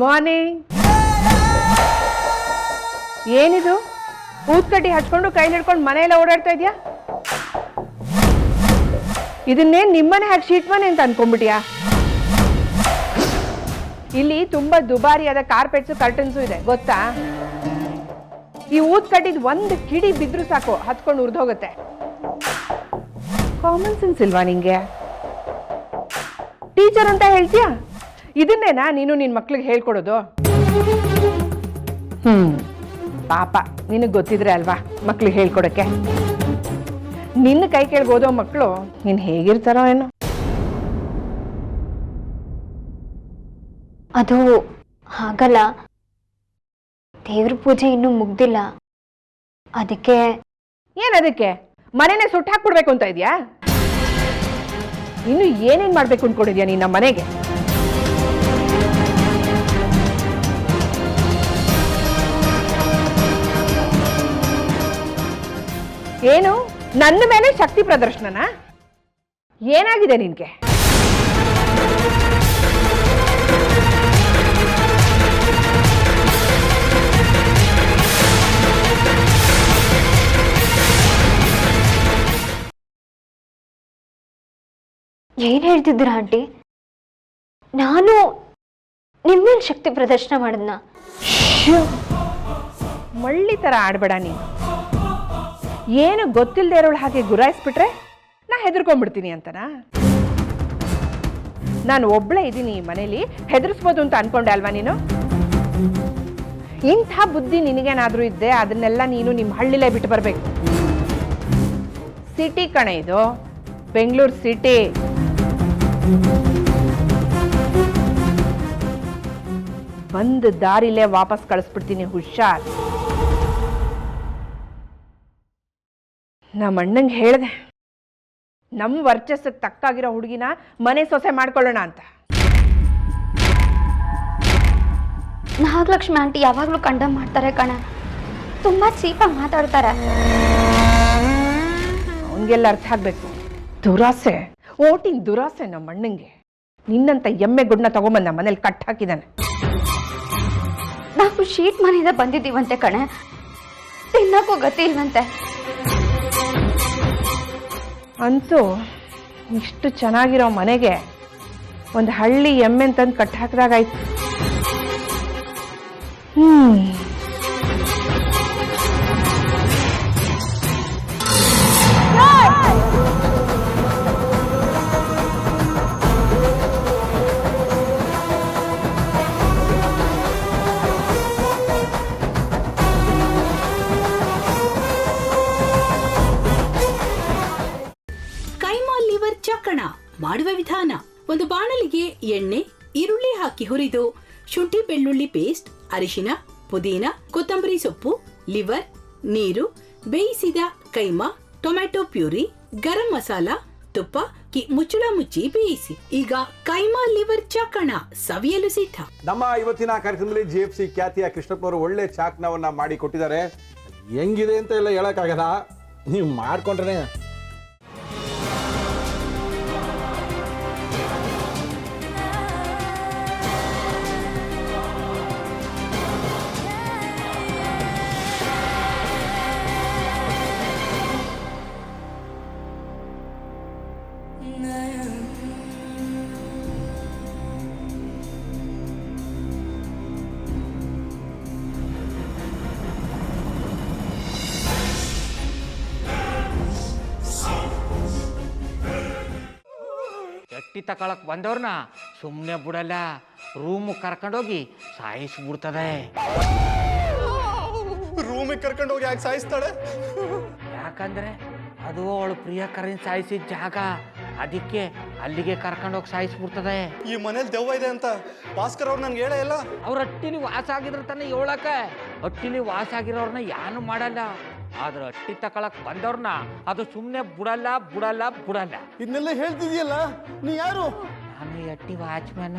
Morning. ಏನಿದು ಊದ್ಕಡ್ಡಿ ಹಚ್ಕೊಂಡು ಕೈಲಿ ಹಿಡ್ಕೊಂಡು ಮನೆಯೆಲ್ಲ ಓಡಾಡ್ತಾ ಇದೆಯಾ? ಇದನ್ನೇನು ನಿಮ್ಮನೆ ಹಾಕಿ ಶೀಟ್ ಮನೆ ಅಂತ ಅನ್ಕೊಂಡ್ಬಿಟ್ಯಾ? ಇಲ್ಲಿ ತುಂಬಾ ದುಬಾರಿಯಾದ ಕಾರ್ಪೆಟ್ಸು ಕರ್ಟನ್ಸು ಇದೆ ಗೊತ್ತಾ? ಈ ಊದ್ಕಡ್ಡಿದ್ ಒಂದು ಕಿಡಿ ಬಿದ್ರು ಸಾಕು ಹತ್ಕೊಂಡು ಉರ್ದೋಗುತ್ತೆ. ಕಾಮನ್ ಸೆನ್ಸ್ ಇಲ್ವಾ ನಿಂಗೆ? ಟೀಚರ್ ಅಂತ ಹೇಳ್ತೀಯಾ? ಇದನ್ನೇನಾ ನೀನು ನಿನ್ ಮಕ್ಳಿಗೆ ಹೇಳ್ಕೊಡೋದು? ಪಾಪ ನಿನಗೆ ಗೊತ್ತಿದ್ರೆ ಅಲ್ವಾ ಮಕ್ಳಿಗೆ ಹೇಳ್ಕೊಡಕ್ಕೆ. ನಿನ್ನ ಕೈ ಕೆಳಗೆ ಓದೋ ಮಕ್ಕಳು ನೀನ್ ಹೇಗಿರ್ತಾರೋ ಏನೋ. ಅದು ಹಾಗಲ್ಲ, ದೇವ್ರ ಪೂಜೆ ಇನ್ನೂ ಮುಗ್ದಿಲ್ಲ, ಅದಕ್ಕೆ. ಏನದಕ್ಕೆ? ಮನೆನೇ ಸುಟ್ಟು ಹಾಕ್ಬಿಡ್ಬೇಕು ಅಂತ ಇದೆಯಾ? ಇನ್ನು ಏನೇನ್ ಮಾಡ್ಬೇಕು ಅನ್ಕೊಂಡಿದ್ಯಾ ನೀನ್ ನಮ್ಮ ಮನೆಗೆ? ಏನು ನನ್ನ ಮೇಲೆ ಶಕ್ತಿ ಪ್ರದರ್ಶನನ? ಏನಾಗಿದೆ ನಿನ್ಗೆ? ಏನ್ ಹೇಳ್ತಿದ್ದೀರಾ ಆಂಟಿ? ನಾನು ನಿಮ್ಮೇಲೆ ಶಕ್ತಿ ಪ್ರದರ್ಶನ ಮಾಡಿದ್ನ? ಮಳ್ಳಿ ತರ ಆಡ್ಬೇಡ ನೀನು. ಏನು ಗೊತ್ತಿಲ್ಲದೆ ಇರೋಳು ಹಾಗೆ ಗುರಾಯಿಸ್ಬಿಟ್ರೆ ನಾ ಹೆದರ್ಕೊಂಡ್ಬಿಡ್ತೀನಿ ಅಂತನಾ? ನಾನು ಒಬ್ಳೇ ಇದ್ದೀನಿ ಈ ಮನೇಲಿ, ಹೆದರ್ಸ್ಬೋದು ಅಂತ ಅನ್ಕೊಂಡೆ ಅಲ್ವಾ ನೀನು? ಇಂಥ ಬುದ್ಧಿ ನಿನಗೇನಾದ್ರೂ ಇದ್ದೆ ಅದನ್ನೆಲ್ಲ ನೀನು ನಿಮ್ಮ ಹಳ್ಳಿಲೇ ಬಿಟ್ಟು ಬರ್ಬೇಕು. ಸಿಟಿ ಕಣೆ ಇದು, ಬೆಂಗಳೂರು ಸಿಟಿ. ಬಂದ ದಾರಿಲೇ ವಾಪಸ್ ಕಳಿಸ್ಬಿಡ್ತೀನಿ, ಹುಷಾರ್. ನಮ್ಮ ಅಣ್ಣಂಗೆ ಹೇಳಿದೆ ನಮ್ಮ ವರ್ಚಸ್ಸಿಗೆ ತಕ್ಕಾಗಿರೋ ಹುಡುಗಿನ ಮನೆ ಸೊಸೆ ಮಾಡ್ಕೊಳ್ಳೋಣ ಅಂತ. ನಾಗಲಕ್ಷ್ಮಿ ಆಂಟಿ ಯಾವಾಗ್ಲೂ ಕಂಡಮ್ ಮಾಡ್ತಾರೆ ಕಣ, ತುಂಬಾ ಚೀಪಾಗಿ ಮಾತಾಡ್ತಾರೆ. ಅವನಿಗೆಲ್ಲ ಅರ್ಥ ಆಗ್ಬೇಕು. ದುರಾಸೆ, ಓಟಿನ ದುರಾಸೆ ನಮ್ಮ ಅಣ್ಣಂಗೆ. ನಿನ್ನಂತ ಎಮ್ಮೆ ಗುಡ್ನ ತಗೊಂಬಂದ ಮನೇಲಿ ಕಟ್ ಹಾಕಿದಾನೆ. ನಾವು ಶೀಟ್ ಮನೆಯಿಂದ ಬಂದಿದ್ದೀವಂತೆ ಕಣೆ, ತಿನ್ನಕ್ಕೂ ಗತಿ ಇಲ್ವಂತೆ. ಅಂತೂ ಇಷ್ಟು ಚೆನ್ನಾಗಿರೋ ಮನೆಗೆ ಒಂದು ಹಳ್ಳಿ ಎಮ್ಮೆ ಅಂತಂದು ಕಟ್ ಹಾಕಿದಾಗಾಯ್ತು. ಚಕ್ಕಣ ಮಾಡುವ ವಿಧಾನ: ಒಂದು ಬಾಣಲಿಗೆ ಎಣ್ಣೆ, ಈರುಳ್ಳಿ ಹಾಕಿ ಹುರಿದು ಶುಂಠಿ ಬೆಳ್ಳುಳ್ಳಿ ಪೇಸ್ಟ್, ಅರಿಶಿನ, ಪುದೀನ, ಕೊತ್ತಂಬರಿ ಸೊಪ್ಪು, ಲಿವರ್, ನೀರು, ಬೇಯಿಸಿದ ಕೈಮಾ, ಟೊಮ್ಯಾಟೊ ಪ್ಯೂರಿ, ಗರಂ ಮಸಾಲ, ತುಪ್ಪ ಮುಚ್ಚಳ ಮುಚ್ಚಿ ಬೇಯಿಸಿ. ಈಗ ಕೈಮಾ ಲಿವರ್ ಚಾಕಣ ಸವಿಯಲು ಸಿದ್ಧ. ನಮ್ಮ ಇವತ್ತಿನ ಕಾರ್ಯಕ್ರಮದಲ್ಲಿ GFC ಖ್ಯಾತಿಯ ಕೃಷ್ಣಪ್ಪನವರು ಒಳ್ಳೆ ಚಾಕ್ನವನ್ನ ಮಾಡಿ ಕೊಟ್ಟಿದ್ದಾರೆ. ಹೆಂಗಿದೆ ಅಂತ ಎಲ್ಲ ಹೇಳಕ್ಕಾಗಲ್ಲ, ನೀವು ಮಾಡ್ಕೊಂಡ್ರೆ. ಎಟ್ಟಿ ತಕೊಳಕ್ ಬಂದವ್ರನ್ನ ಸುಮ್ಮನೆ ಬಿಡಲ್ಲ, ರೂಮ್ ಕರ್ಕೊಂಡೋಗಿ ಸಾಯಿಸ್ಬಿಡ್ತದೆ. ರೂಮಿಗೆ ಕರ್ಕೊಂಡೋಗಿ ಯಾಕೆ ಸಾಯಿಸ್ತಾಳೆ? ಯಾಕಂದ್ರೆ ಅದು ಅವಳು ಪ್ರಿಯಕರನ್ ಸಾಯಿಸಿದ ಜಾಗ, ಅದಕ್ಕೆ ಅಲ್ಲಿಗೆ ಕರ್ಕೊಂಡೋಗಿ ಸಾಯಿಸ್ಬಿಡ್ತದೆ. ಈ ಮನೇಲಿ ದೆವ್ವ ಇದೆ ಅಂತ ಭಾಸ್ಕರ್ ಅವ್ರು ನನ್ಗೆ ಹೇಳೇ ಇಲ್ಲ. ಅವ್ರ ಹಟ್ಟಿಲಿ ವಾಸ ಆಗಿದ್ರ ತಾನೆ ಹೇಳಕ. ಹಟ್ಟಿಲಿ ವಾಸ ಆಗಿರೋರ್ನ ಯಾನು ಮಾಡಲ್ಲ, ಆದ್ರೆ ಹಟ್ಟಿ ತಕೊಳಕ್ ಬಂದವ್ರನ್ನ ಅದು ಸುಮ್ಮನೆ ಬಿಡಲ್ಲ ಬಿಡಲ್ಲ ಬಿಡಲ್ಲ. ಇದನ್ನೆಲ್ಲ ಹೇಳ್ತಿದ್ಯಲ್ಲ, ನೀ ಯಾರು? ನಾನು ಹಟ್ಟಿ ವಾಚ್ಮ್ಯಾನ್.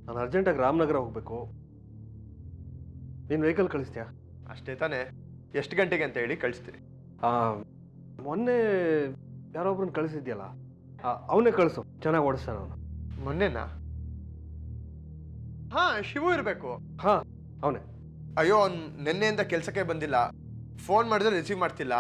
ನಾನು ಅರ್ಜೆಂಟಾಗಿ ರಾಮನಗರ ಹೋಗ್ಬೇಕು. ನೀನು ವೆಹಿಕಲ್ ಕಳಿಸ್ತೀಯಾ? ಅಷ್ಟೇ ತಾನೇ, ಎಷ್ಟು ಗಂಟೆಗೆ ಅಂತ ಹೇಳಿ ಕಳಿಸ್ತೀನಿ. ಮೊನ್ನೆ ಯಾರೊಬ್ರನ್ನ ಕಳಿಸಿದ್ಯಲ್ಲ, ಅವನೇ ಕಳಿಸು, ಚೆನ್ನಾಗಿ ಓಡಿಸ್ತಾನೆ ಅವನು. ಮೊನ್ನೆನಾ? ಹಾ, ಶಿವು ಇರಬೇಕು. ಹಾಂ ಅವನೇ. ಅಯ್ಯೋ, ಅವ್ನು ನಿನ್ನೆಯಿಂದ ಕೆಲಸಕ್ಕೆ ಬಂದಿಲ್ಲ. ಫೋನ್ ಮಾಡಿದ್ರೆ ರಿಸೀವ್ ಮಾಡ್ತಿಲ್ಲ.